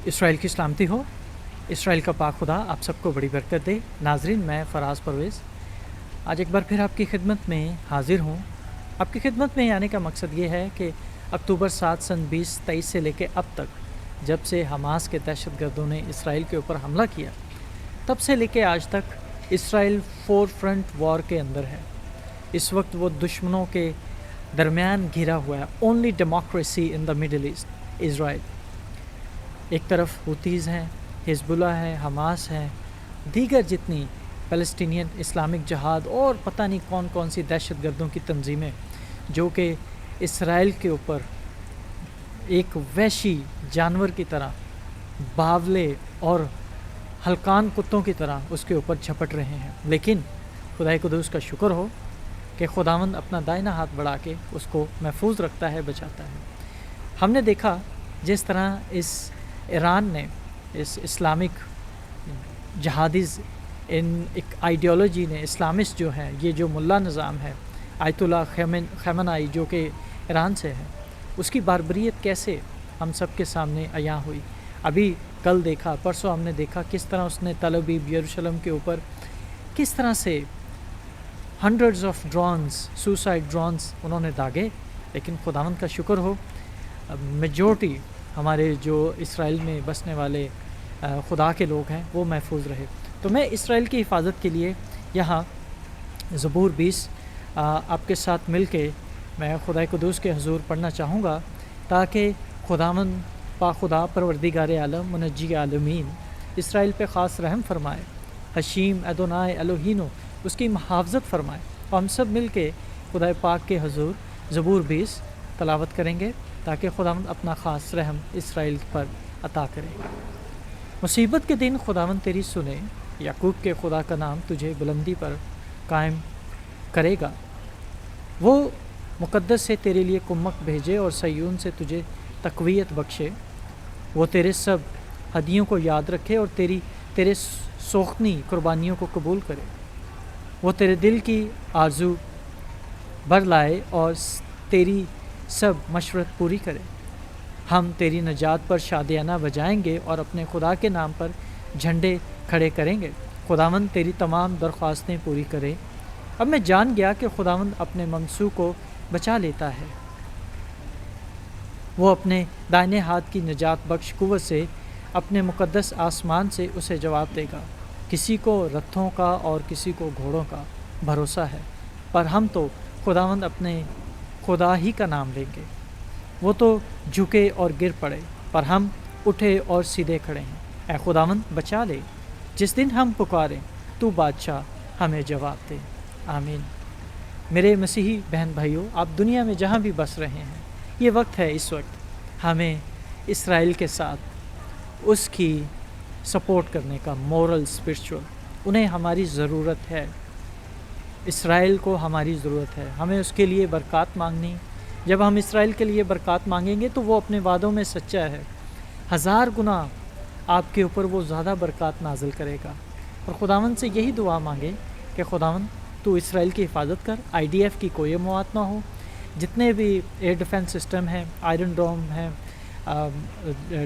اسرائیل کی سلامتی ہو، اسرائیل کا پاک خدا آپ سب کو بڑی برکت دے۔ ناظرین، میں فراز پرویز آج ایک بار پھر آپ کی خدمت میں حاضر ہوں۔ آپ کی خدمت میں آنے کا مقصد یہ ہے کہ اکتوبر 7 سن 2023 سے لے کے اب تک، جب سے حماس کے دہشت گردوں نے اسرائیل کے اوپر حملہ کیا، تب سے لے کے آج تک اسرائیل فور فرنٹ وار کے اندر ہے۔ اس وقت وہ دشمنوں کے درمیان گھرا ہوا ہے۔ Only democracy in the Middle East, Israel. ایک طرف ہوتیز ہیں، حزب اللہ ہے، حماس ہے، دیگر جتنی فلسطینین اسلامک جہاد اور پتہ نہیں کون کون سی دہشت گردوں کی تنظیمیں جو کہ اسرائیل کے اوپر ایک وحشی جانور کی طرح، باولے اور ہلکان کتوں کی طرح اس کے اوپر جھپٹ رہے ہیں۔ لیکن خدائے قدوس کا شکر ہو کہ خداوند اپنا دائنا ہاتھ بڑھا کے اس کو محفوظ رکھتا ہے، بچاتا ہے۔ ہم نے دیکھا جس طرح اس ایران نے، اس اسلامک جہادیز، ان ایک آئیڈیالوجی نے، اسلامسٹ جو ہیں، یہ جو ملا نظام ہے، آیت اللہ خامنائی جو کہ ایران سے ہے، اس کی باربریت کیسے ہم سب کے سامنے عیاں ہوئی۔ ابھی کل دیکھا، پرسوں ہم نے دیکھا کس طرح اس نے تل ابیب، یروشلم کے اوپر کس طرح سے hundreds of drones, suicide drones انہوں نے داغے۔ لیکن خداوند کا شکر ہو، میجورٹی ہمارے جو اسرائیل میں بسنے والے خدا کے لوگ ہیں وہ محفوظ رہے۔ تو میں اسرائیل کی حفاظت کے لیے یہاں زبور 20 آپ کے ساتھ مل کے میں خدا قدوس کے حضور پڑھنا چاہوں گا، تاکہ خداوند پاک خدا پروردگار عالم منجی عالمین اسرائیل پہ خاص رحم فرمائے، حشیم ادونائے الوہینو اس کی محافظت فرمائے۔ اور ہم سب مل کے خدا پاک کے حضور زبور 20 تلاوت کریں گے، تاکہ خداوند اپنا خاص رحم اسرائیل پر عطا کرے۔ مصیبت کے دن خداوند تیری سنے، یعقوب کے خدا کا نام تجھے بلندی پر قائم کرے گا۔ وہ مقدس سے تیرے لیے کمک بھیجے اور صیون سے تجھے تقویت بخشے۔ وہ تیرے سب ہدیوں کو یاد رکھے اور تیرے سوختنی قربانیوں کو قبول کرے۔ وہ تیرے دل کی آرزو بر لائے اور تیری سب مشورت پوری کرے۔ ہم تیری نجات پر شادیانہ بجائیں گے اور اپنے خدا کے نام پر جھنڈے کھڑے کریں گے۔ خداوند تیری تمام درخواستیں پوری کرے۔ اب میں جان گیا کہ خداوند اپنے ممسو کو بچا لیتا ہے۔ وہ اپنے دائنے ہاتھ کی نجات بخش قوت سے اپنے مقدس آسمان سے اسے جواب دے گا۔ کسی کو رتھوں کا اور کسی کو گھوڑوں کا بھروسہ ہے، پر ہم تو خداوند اپنے خدا ہی کا نام لیں گے۔ وہ تو جھکے اور گر پڑے، پر ہم اٹھے اور سیدھے کھڑے ہیں۔ اے خداوند بچا لے، جس دن ہم پکاریں تو بادشاہ ہمیں جواب دے۔ آمین۔ میرے مسیحی بہن بھائیوں، آپ دنیا میں جہاں بھی بس رہے ہیں، یہ وقت ہے، اس وقت ہمیں اسرائیل کے ساتھ اس کی سپورٹ کرنے کا، مورل، اسپرچول، انہیں ہماری ضرورت ہے۔ اسرائیل کو ہماری ضرورت ہے، ہمیں اس کے لیے برکات مانگنی۔ جب ہم اسرائیل کے لیے برکات مانگیں گے تو وہ اپنے وعدوں میں سچا ہے، 1000 گنا آپ کے اوپر وہ زیادہ برکات نازل کرے گا۔ اور خداوند سے یہی دعا مانگے کہ خداوند تو اسرائیل کی حفاظت کر، IDF کی کوئی موات نہ ہو، جتنے بھی ایئر ڈیفنس سسٹم ہیں، آئرن ڈوم ہیں،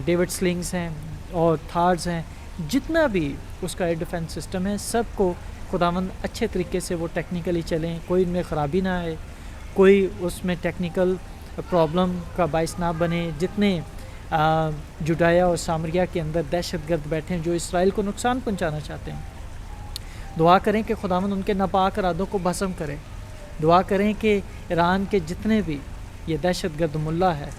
ڈیوڈ سلنگز ہیں اور تھارز ہیں، جتنا بھی اس کا ایئر ڈیفنس سسٹم ہے، سب کو خداوند اچھے طریقے سے وہ ٹیکنیکلی چلیں، کوئی ان میں خرابی نہ آئے، کوئی اس میں ٹیکنیکل پرابلم کا باعث نہ بنے۔ جتنے جوڈایا اور سامریہ کے اندر دہشت گرد بیٹھے ہیں جو اسرائیل کو نقصان پہنچانا چاہتے ہیں، دعا کریں کہ خداوند ان کے ناپاک ارادوں کو بھسم کرے۔ دعا کریں کہ ایران کے جتنے بھی یہ دہشت گرد ملا ہے،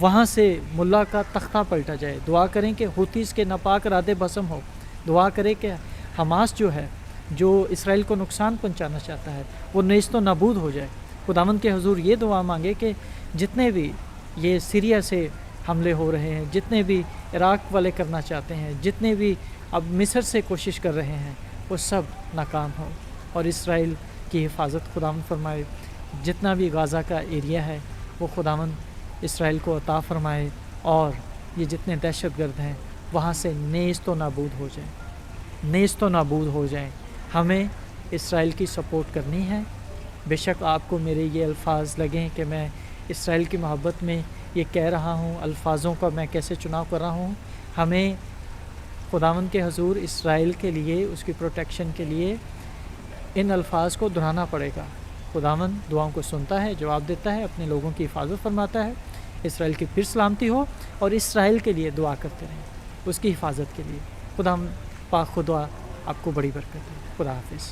وہاں سے ملا کا تختہ پلٹا جائے۔ دعا کریں کہ ہوتیز کے ناپاک ارادے بھسم ہو۔ دعا کریں کہ حماس جو ہے، جو اسرائیل کو نقصان پہنچانا چاہتا ہے، وہ نیست و نابود ہو جائے۔ خداوند کے حضور یہ دعا مانگے کہ جتنے بھی یہ سیریا سے حملے ہو رہے ہیں، جتنے بھی عراق والے کرنا چاہتے ہیں، جتنے بھی اب مصر سے کوشش کر رہے ہیں، وہ سب ناکام ہو اور اسرائیل کی حفاظت خداوند فرمائے۔ جتنا بھی غازہ کا ایریا ہے وہ خداوند اسرائیل کو عطا فرمائے، اور یہ جتنے دہشت گرد ہیں وہاں سے نیست و نابود ہو جائیں، نیست و نابود ہو جائیں۔ ہمیں اسرائیل کی سپورٹ کرنی ہے۔ بے شک آپ کو میرے یہ الفاظ لگیں کہ میں اسرائیل کی محبت میں یہ کہہ رہا ہوں، الفاظوں کا میں کیسے چناؤ کر رہا ہوں. ہمیں خداوند کے حضور اسرائیل کے لیے، اس کی پروٹیکشن کے لیے ان الفاظ کو دہرانا پڑے گا. خداوند دعاؤں کو سنتا ہے، جواب دیتا ہے، اپنے لوگوں کی حفاظت فرماتا ہے. اسرائیل کی پھر سلامتی ہو، اور اسرائیل کے لیے دعا کرتے رہیں، اس کی حفاظت کے لیے. خدا پاک خدا آپ کو بڑی برکت دے. خدا حافظ.